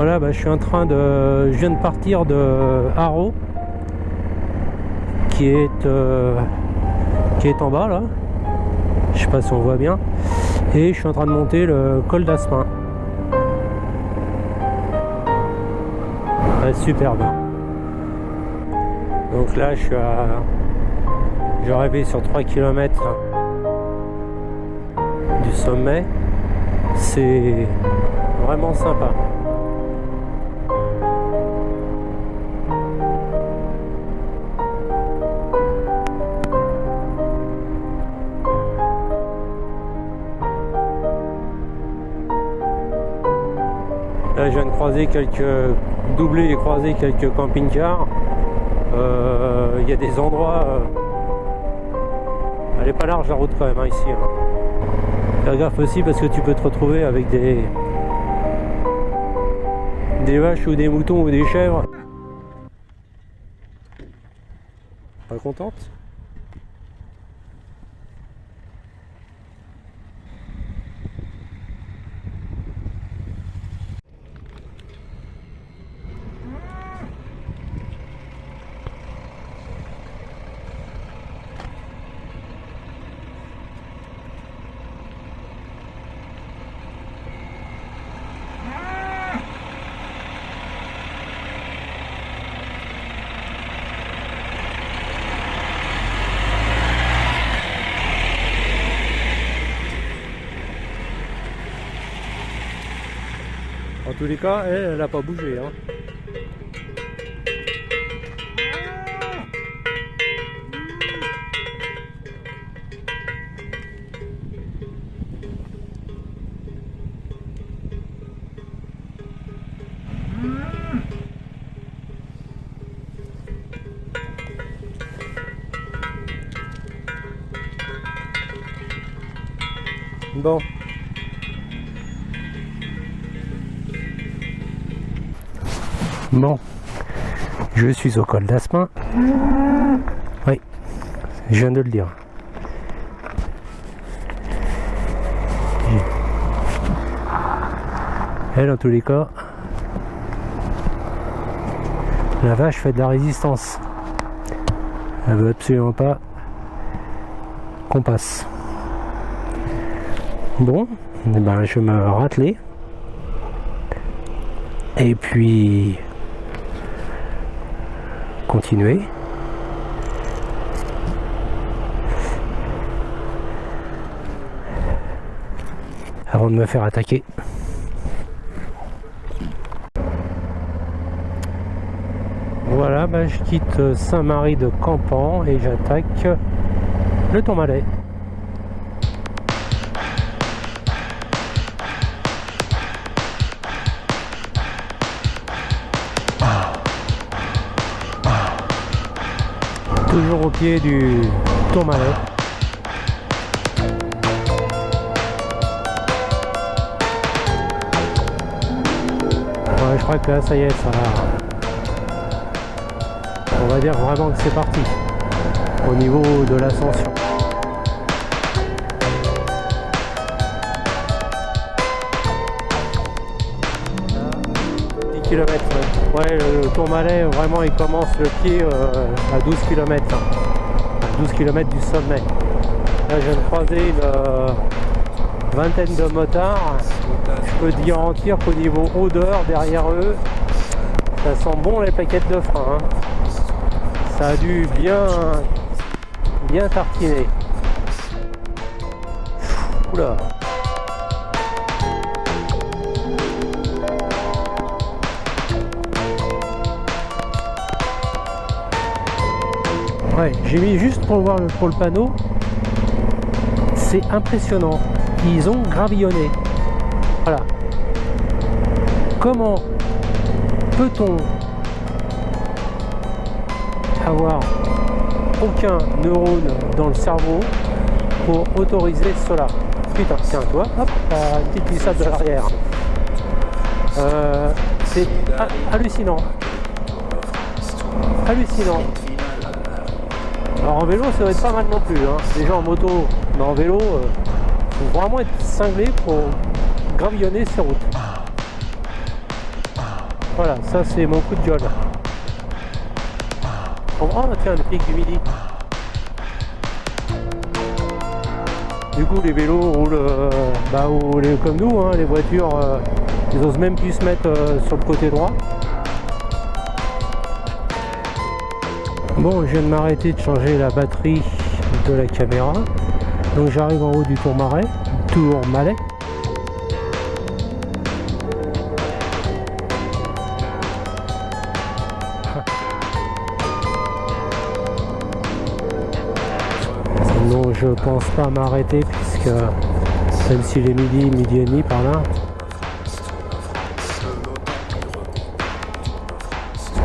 Voilà, je suis en train de... Je viens de partir de Haro, qui est en bas là. Je sais pas si on voit bien. Et je suis en train de monter le col d'Aspin. Ouais, super bien. Donc là, je vais arriver sur 3 km du sommet. C'est vraiment sympa. Là, je viens de croiser doubler et croiser quelques camping-cars. Il y a des endroits... elle est pas large la route quand même, hein, ici. Hein. Faire gaffe aussi parce que tu peux te retrouver avec des vaches ou des moutons ou des chèvres. Pas contente? En tous les cas, elle n'a pas bougé. Hein. Bon. Bon, je suis au col d'Aspin. Oui, je viens de le dire. Elle, en tous les cas, la vache fait de la résistance. Elle veut absolument pas qu'on passe. Bon, je vais me rateler. Et puis... continuer. Avant de me faire attaquer. Voilà, je quitte Saint-Marie de Campan et j'attaque le Tourmalet. Toujours au pied du Tourmalet. Ouais, je crois que là, ça y est, ça va. On va dire vraiment que c'est parti au niveau de l'ascension. Km. Ouais, le Tourmalet, vraiment, il commence le pied à 12 km. À 12 km du sommet. Là, je viens de croiser une vingtaine de motards. Je peux te garantir qu'au niveau odeur, derrière eux, ça sent bon les plaquettes de frein. Hein. Ça a dû bien tartiner. Oula. Ouais, j'ai mis juste pour voir pour le panneau. C'est impressionnant. Ils ont gravillonné. Voilà. Comment peut-on avoir aucun neurone dans le cerveau pour autoriser cela? Putain, tiens, toi, hop, une petite glissade de l'arrière. C'est hallucinant. Hallucinant. Alors en vélo ça doit être pas mal non plus, hein. Déjà en moto, mais en vélo, faut vraiment être cinglé pour gravillonner ces routes. Voilà, ça c'est mon coup de gueule. Oh tiens, le pic du midi. Du coup les vélos roulent comme nous, hein, les voitures ils osent même plus se mettre sur le côté droit. Bon, je viens de m'arrêter de changer la batterie de la caméra. Donc j'arrive en haut du Tourmalet. Non, je pense pas m'arrêter puisque même s'il est midi et demi par là,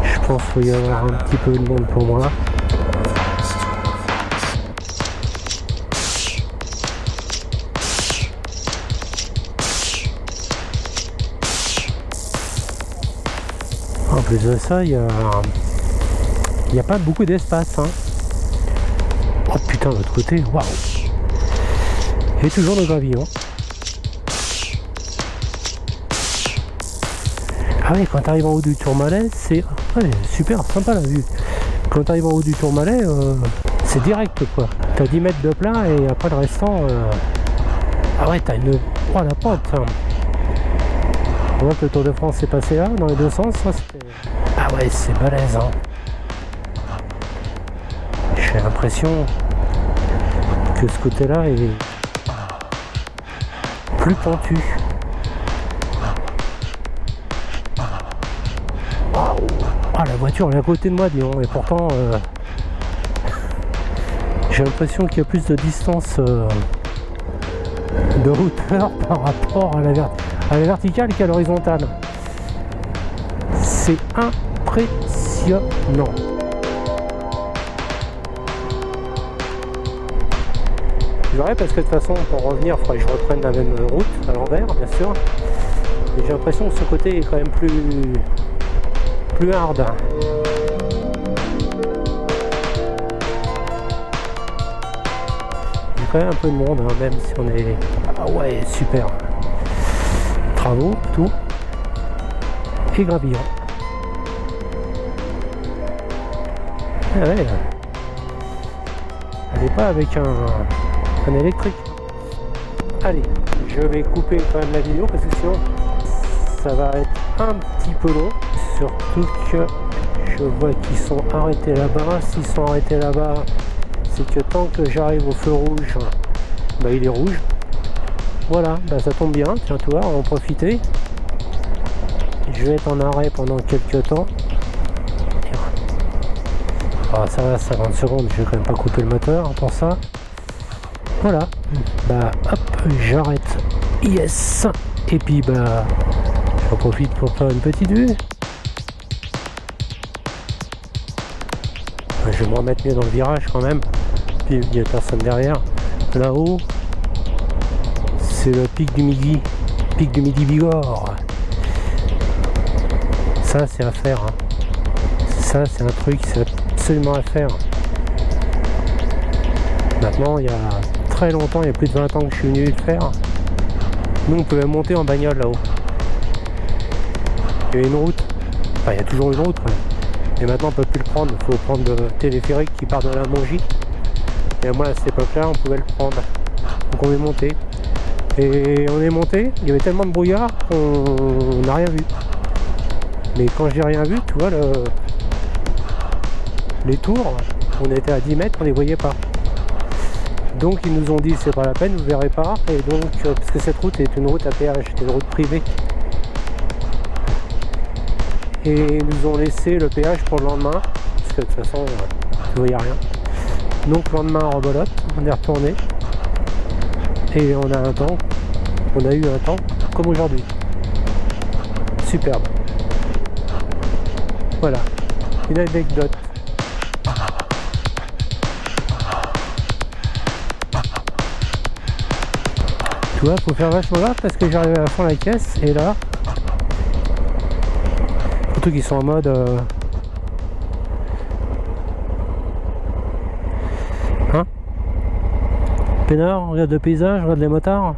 je pense qu'il va y avoir un petit peu de monde pour moi. En plus de ça, il n'y a pas beaucoup d'espace. Hein. Oh putain, de l'autre côté, waouh! Et toujours le gravillon. Ah oui, quand tu arrives en haut du Tourmalet, c'est super sympa la vue. Quand tu arrives en haut du Tourmalet, c'est direct quoi. Tu as 10 mètres de plat et après le restant. Ah ouais, t'as une. Oh la pente! Hein. On voit que le Tour de France est passé là, dans les deux sens. Ça, ah ouais, c'est balèze. Hein. J'ai l'impression que ce côté-là est plus pentu. Ah, la voiture elle est à côté de moi, dis donc, et pourtant j'ai l'impression qu'il y a plus de distance de hauteur par rapport à la verticale qu'à l'horizontale. C'est impressionnant. Je verrai parce que de toute façon pour revenir, il faudrait que je reprenne la même route à l'envers bien sûr. Et j'ai l'impression que ce côté est quand même plus hard. Il y a quand même un peu de monde, hein, même si on est... Ah ouais, super. Travaux, tout. Et gravillon. Ah ouais. Elle n'est pas avec un électrique. Allez, je vais couper quand même la vidéo parce que sinon ça va être un petit peu long. Surtout que je vois qu'ils sont arrêtés là-bas. S'ils sont arrêtés là-bas, c'est que tant que j'arrive au feu rouge, bah il est rouge. Voilà, bah ça tombe bien, tiens toi, on va en profiter. Je vais être en arrêt pendant quelques temps. Ah, ça va, 50 secondes, je vais quand même pas couper le moteur pour ça. Voilà, bah hop, j'arrête. Yes. Et puis bah j'en profite pour faire une petite vue. Je vais me remettre mieux dans le virage quand même. Puis il n'y a personne derrière. Là-haut, c'est le pic du Midi Bigorre. Ça c'est à faire. Hein. Ça c'est un truc, c'est absolument à faire. Maintenant, il y a très longtemps, il y a plus de 20 ans que je suis venu le faire. Nous on pouvait monter en bagnole là-haut. Il y avait une route. Enfin, il y a toujours une route. Ouais. Et maintenant on peut plus le prendre, il faut prendre le téléphérique qui part de la Mongie. Et moi à cette époque là on pouvait le prendre. Donc on est monté. Et on est monté, il y avait tellement de brouillard qu'on n'a rien vu. Mais quand je dis rien vu, tu vois les tours, on était à 10 mètres, on les voyait pas. Donc ils nous ont dit c'est pas la peine, vous verrez pas. Et donc parce que cette route est une route à péage, c'est une route privée. Et ils nous ont laissé le péage pour le lendemain, parce que de toute façon, je voyais rien. Donc le lendemain, rebolote, on est retourné. Et on a eu un temps comme aujourd'hui. Superbe. Voilà, une anecdote. Tu vois, faut faire vachement gaffe parce que j'arrive à fond la caisse et là... Qui sont en mode hein, peinard, on regarde le paysage, on regarde les motards.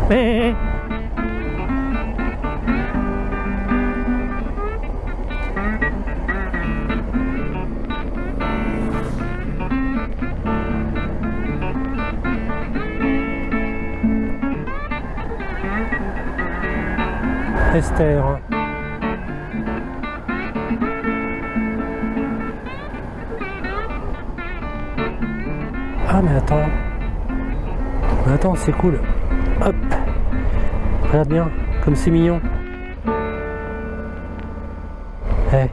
Mais... Esther. Ah mais attends. Mais attends, c'est cool. Hop. Regarde bien, comme c'est mignon. Eh.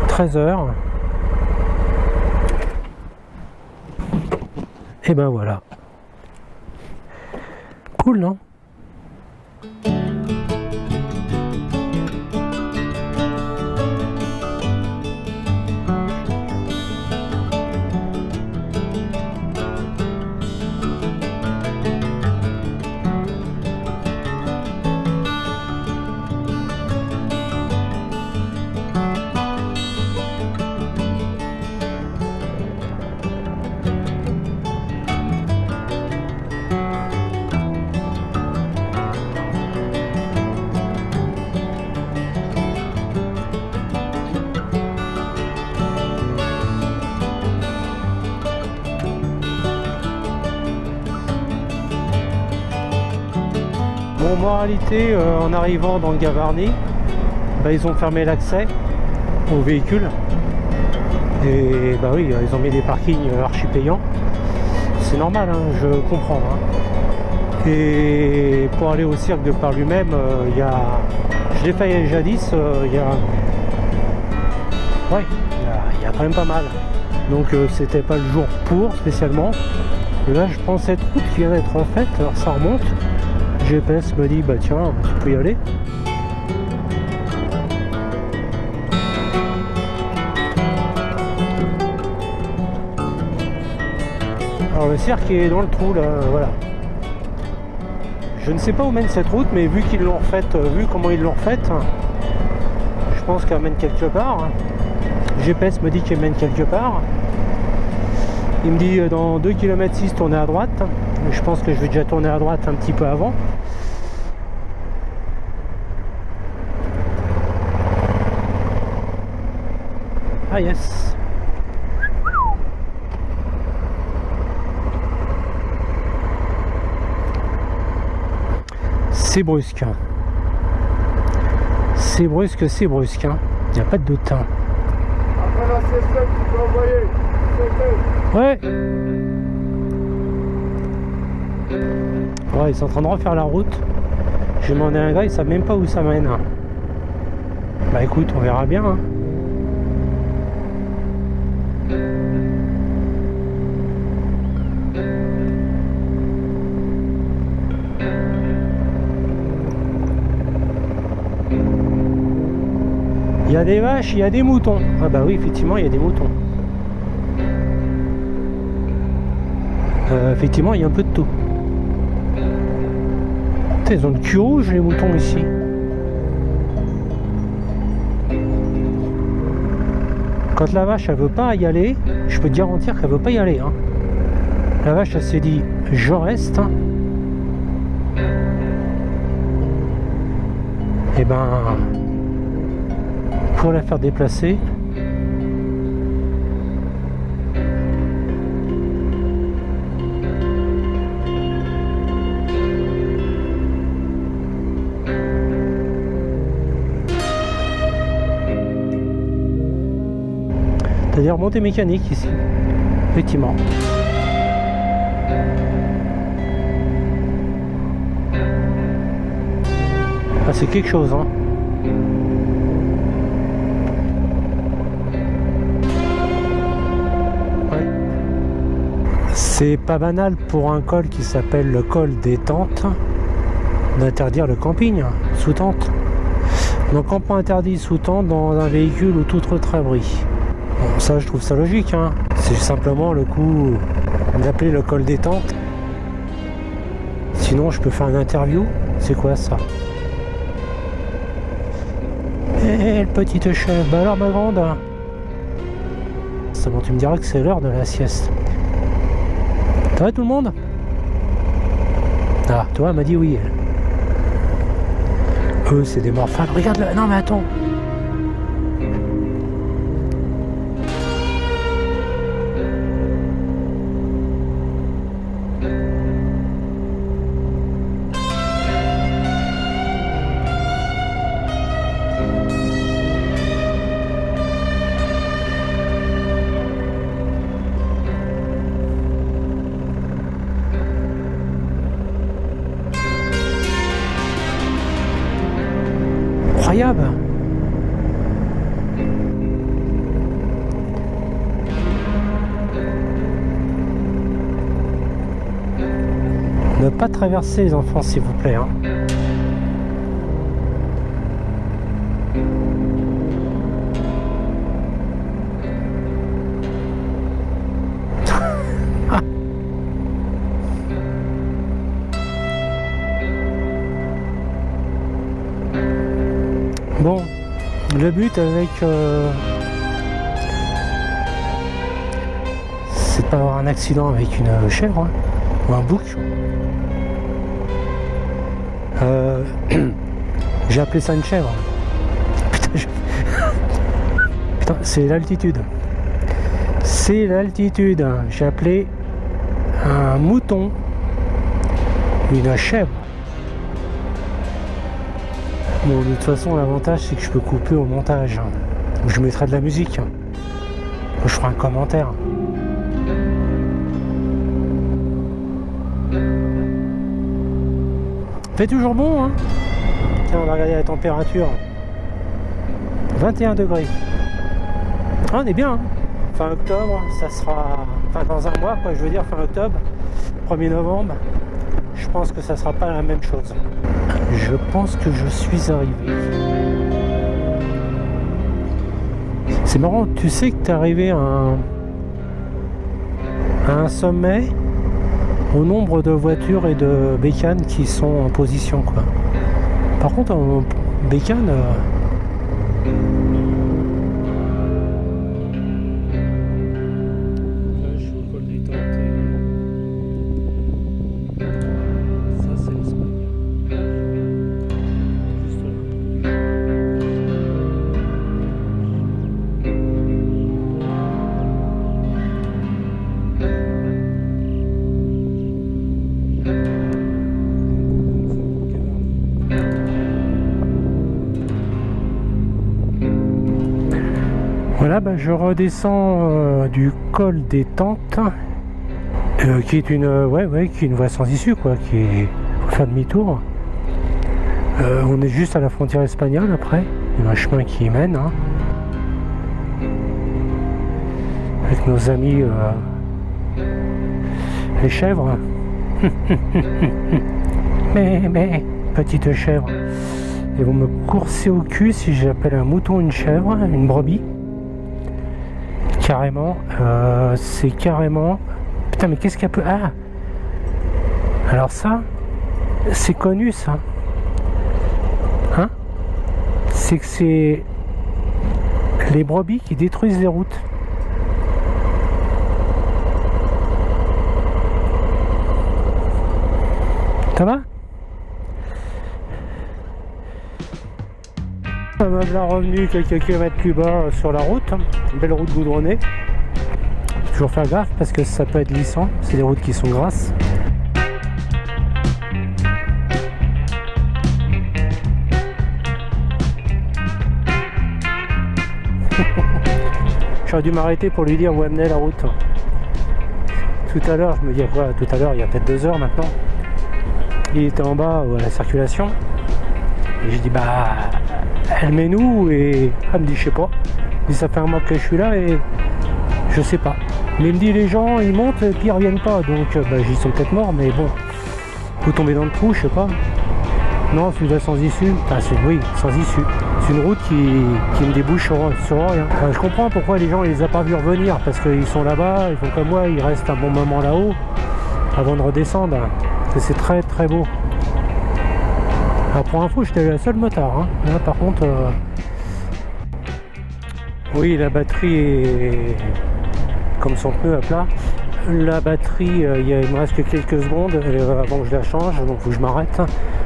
13h. Et ben voilà. Cool, non? Bon, moralité, en arrivant dans le Gavarnie, bah, ils ont fermé l'accès aux véhicules. Et bah oui, ils ont mis des parkings archi payants. C'est normal, hein, je comprends. Hein. Et pour aller au cirque de par lui-même, je l'ai fait jadis, il y a quand même pas mal. Donc c'était pas le jour pour spécialement. Et là je prends cette route qui vient d'être en fait, alors ça remonte. GPS me dit bah tiens, tu peux y aller. Alors le cirque est dans le trou là, voilà. Je ne sais pas où mène cette route, mais vu qu'ils l'ont refaite, vu comment ils l'ont refaite, je pense qu'elle mène quelque part. GPS me dit qu'elle mène quelque part. Il me dit dans 2 km 6 tourner à droite. Je pense que je vais déjà tourner à droite un petit peu avant. Ah yes. C'est brusque. C'est brusque, c'est brusque. Hein. Il n'y a pas de doute. Hein. Après la sieste, tu peux envoyer. Ouais. Ouais, ils sont en train de refaire la route. J'ai demandé à un gars, ils savent même pas où ça mène. Bah écoute, on verra bien. Hein. Il y a des vaches, il y a des moutons. Ah bah oui, effectivement, il y a des moutons. Effectivement, il y a un peu de tout. Putain, ils ont le cul rouge, les moutons, ici. Quand la vache, elle veut pas y aller, je peux te garantir qu'elle veut pas y aller. Hein. La vache, elle s'est dit, je reste. Et ben... pour la faire déplacer. C'est-à-dire montée mécanique ici, effectivement. Ah, c'est quelque chose, hein. C'est pas banal pour un col qui s'appelle le col des tentes d'interdire le camping sous tente. Donc campement interdit sous tente dans un véhicule ou tout autre abri. Bon, ça je trouve ça logique, hein. C'est simplement le coup d'appeler le col des tentes. Sinon je peux faire une interview. C'est quoi ça? Eh, petite chèvre, bah alors ma grande. Ça bon, tu me diras que c'est l'heure de la sieste. Ça va tout le monde? Ah, toi, elle m'a dit oui. Eux, c'est des morphales. Regarde là. Non, mais attends. Incroyable. Ne pas traverser les enfants s'il vous plaît hein. Bon, le but avec c'est de pas avoir un accident avec une chèvre hein, ou un bouc. J'ai appelé ça une chèvre. Putain, putain, c'est l'altitude. C'est l'altitude. J'ai appelé un mouton une chèvre. Bon, de toute façon, l'avantage, c'est que je peux couper au montage. Je mettrai de la musique. Je ferai un commentaire. Fait toujours bon, hein. Tiens, on va regarder la température. 21 degrés. Ah, on est bien, hein. Fin octobre, ça sera... Enfin, dans un mois, quoi, je veux dire, fin octobre. 1er novembre. Je pense que ça sera pas la même chose. Je pense que je suis arrivé. C'est marrant, tu sais que tu es arrivé à un sommet au nombre de voitures et de bécanes qui sont en position, quoi. Par contre, en bécane... Voilà, bah, je redescends du col des Tentes, qui est une, qui est une voie sans issue, quoi, qui est faut faire demi-tour. On est juste à la frontière espagnole après, il y a un chemin qui y mène, hein, avec nos amis les chèvres. mais petite chèvre, ils vont me courser au cul si j'appelle un mouton une chèvre, une brebis. Carrément, c'est carrément... Putain, mais qu'est-ce qu'il y a peu... Ah, alors ça, c'est connu, ça. Hein? C'est que c'est les brebis qui détruisent les routes. Ça va? Ça m'a là revenu quelques kilomètres plus bas sur la route, une belle route goudronnée. Toujours faire gaffe parce que ça peut être glissant, c'est des routes qui sont grasses. J'aurais dû m'arrêter pour lui dire où amenait la route. Tout à l'heure, je me dis quoi, tout à l'heure, il y a peut-être 2 heures maintenant. Il était en bas à la circulation. Et je dis bah elle met nous et elle me dit je sais pas. Il dit ça fait un mois que je suis là et je sais pas. Mais il me dit les gens ils montent et puis ils reviennent pas. Donc j'y sont peut-être morts mais bon. Vous tombez dans le trou, je sais pas. Non, c'est une voie sans issue. Enfin oui, sans issue. C'est une route qui me débouche sur rien. Enfin, je comprends pourquoi les gens ils les a pas vus revenir. Parce qu'ils sont là-bas, ils font comme moi, ils restent un bon moment là-haut avant de redescendre. C'est très très beau. Alors pour info, j'étais le seul motard. Hein. Là par contre, oui, la batterie est comme son pneu à plat. La batterie, il me reste que quelques secondes avant que je la change, donc faut que je m'arrête.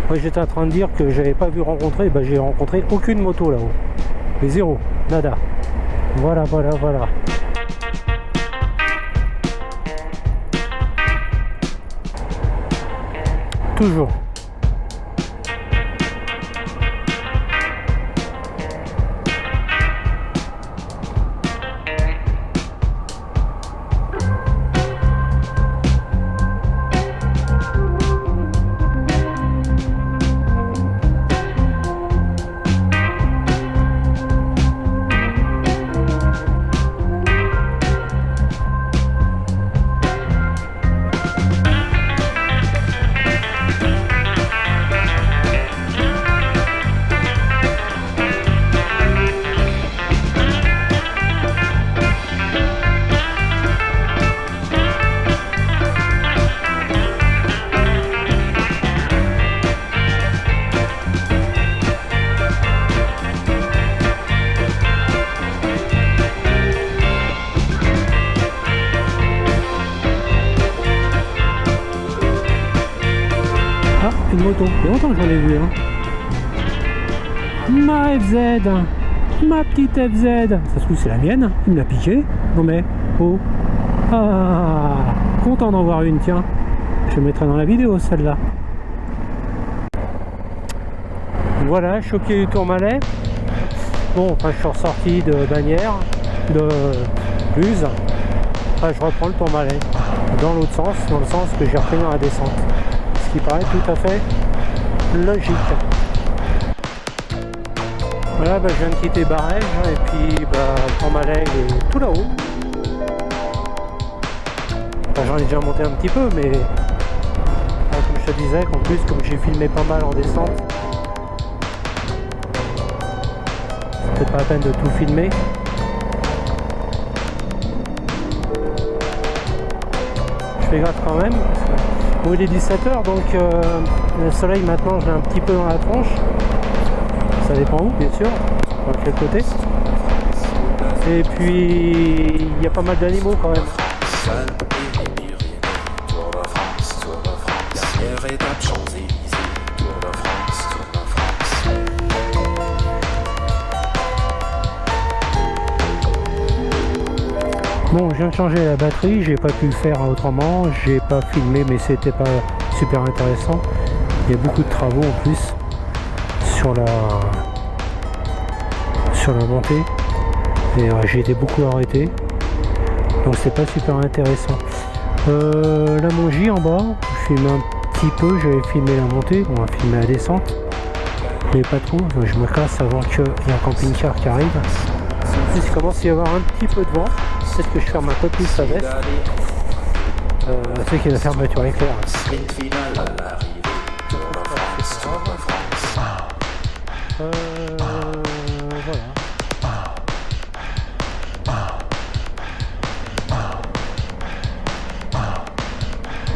Moi j'étais en train de dire que j'avais pas vu rencontrer, bah, j'ai rencontré aucune moto là-haut. Mais zéro, nada. Voilà. Toujours. Une moto, il y a longtemps que j'en ai vu hein. Ma FZ, ma petite FZ, ça se trouve c'est la mienne, il me l'a piqué. Non mais, oh, ah, content d'en voir une, tiens, je mettrai dans la vidéo celle-là. Voilà, je suis au pied du Tourmalet. Bon, enfin je suis ressorti de Bagnères, de Luz, enfin je reprends le Tourmalet, dans l'autre sens, dans le sens que j'ai repris dans la descente. Ce qui paraît tout à fait logique. Voilà, bah, je viens de quitter Barège et puis bah, le Tourmalet est tout là-haut. Enfin, j'en ai déjà monté un petit peu, mais comme je te disais, qu'en plus comme j'ai filmé pas mal en descente, c'est peut-être pas la peine de tout filmer. Je fais gaffe quand même. Bon, il est 17h, donc le soleil maintenant je l'ai un petit peu dans la tronche. Ça dépend où, bien sûr, dans quel côté. Et puis il y a pas mal d'animaux quand même. Bon, je viens de changer la batterie, j'ai pas pu le faire autrement, j'ai pas filmé mais c'était pas super intéressant. Il y a beaucoup de travaux en plus sur la montée et j'ai été beaucoup arrêté, donc c'est pas super intéressant. La Mongie en bas, je filme un petit peu, j'avais filmé la montée, on va filmer la descente, mais pas trop, je me casse avant qu'il y ait un camping-car qui arrive. Il commence à y avoir un petit peu de vent. Peut-être que je ferme un peu plus sa veste. C'est qu'il y a la fermeture éclair. Voilà.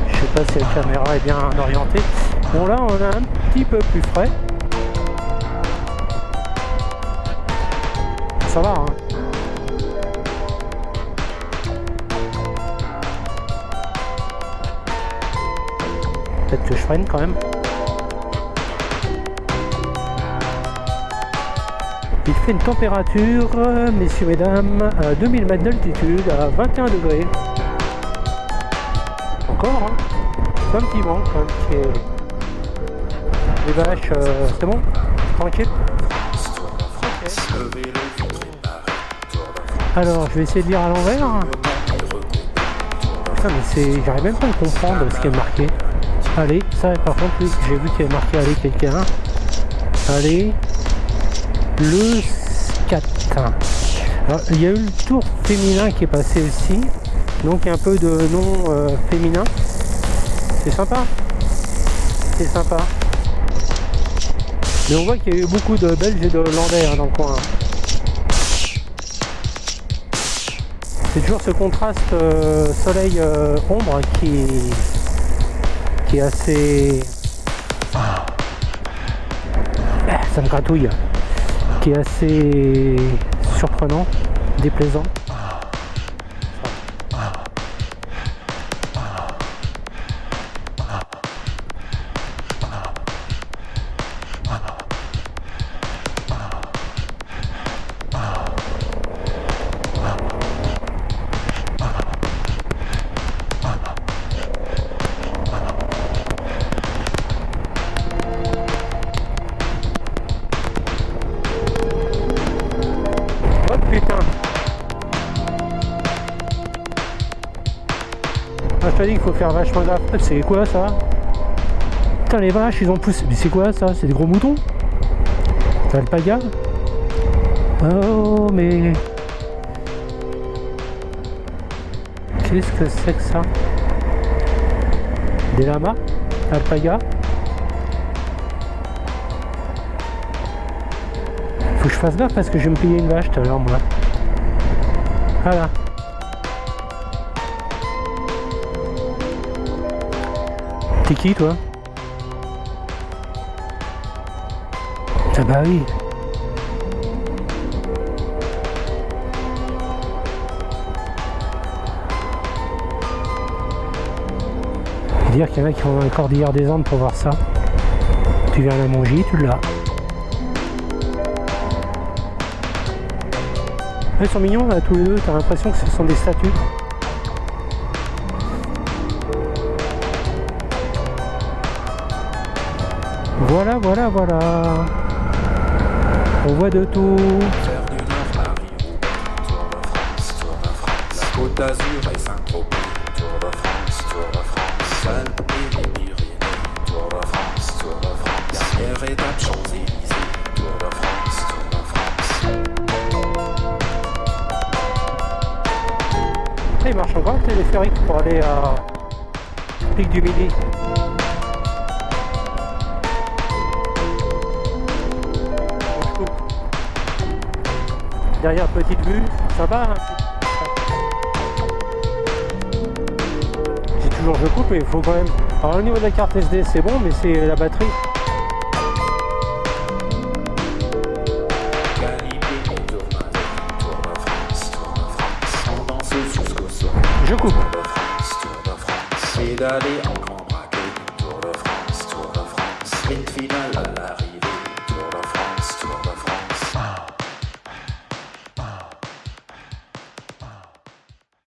Je sais pas si la caméra est bien orientée. Bon là on a un petit peu plus frais. Ça va hein. Peut-être que je freine quand même. Il fait une température, messieurs, mesdames, à 2000 mètres d'altitude, à 21 degrés. Encore, hein. C'est un petit manque quand même qui est... Les vaches, c'est bon? Tranquille? Okay. Alors, je vais essayer de lire à l'envers. Putain, mais c'est... J'arrive même pas à comprendre ce qui est marqué. Allez, ça par contre, oui, j'ai vu qu'il y avait marqué allez quelqu'un. Allez, le 4. Alors, il y a eu le tour féminin qui est passé aussi. Donc il y a un peu de nom féminin. C'est sympa. C'est sympa. Mais on voit qu'il y a eu beaucoup de Belges et de Hollandais hein, dans le coin. C'est toujours ce contraste soleil-ombre qui est assez... Ça me gratouille. Qui est assez surprenant, déplaisant. te dis qu'il faut faire vachement gaffe. C'est quoi ça? Putain, les vaches, ils ont poussé. Mais c'est quoi ça? C'est des gros moutons? C'est alpaga? Oh, mais. Qu'est-ce que c'est que ça? Des lamas? Alpaga? Faut que je fasse gaffe parce que je vais me payer une vache tout à l'heure, moi. Voilà. T'es qui, toi? Ah bah oui. Dire qu'il y en a qui ont un cordillère des Andes pour voir ça. Tu viens à la Mongie, tu l'as. Ils sont mignons là, tous les deux, t'as l'impression que ce sont des statues. Voilà, voilà, voilà. On voit de tout. Faire du Nord à Rio, Tour de France, Tour de France. La Côte d'Azur et Saint-Tropez, Tour de France, Tour de France. Alpes et les Pyrénées, Tour de France, Tour de France. Dernière étape Champs-Élysées, Tour de France, Tour de France. Il marche encore le téléphérique pour aller à Pic du Midi. Derrière petite vue, sympa hein. J'ai toujours je coupe mais il faut quand même. Alors au niveau de la carte SD c'est bon mais c'est la batterie. Je coupe. Tour de France, Tour de France. Pédaler en grand braquet, Tour de France, Tour de France. Sprint final à l'arrêt.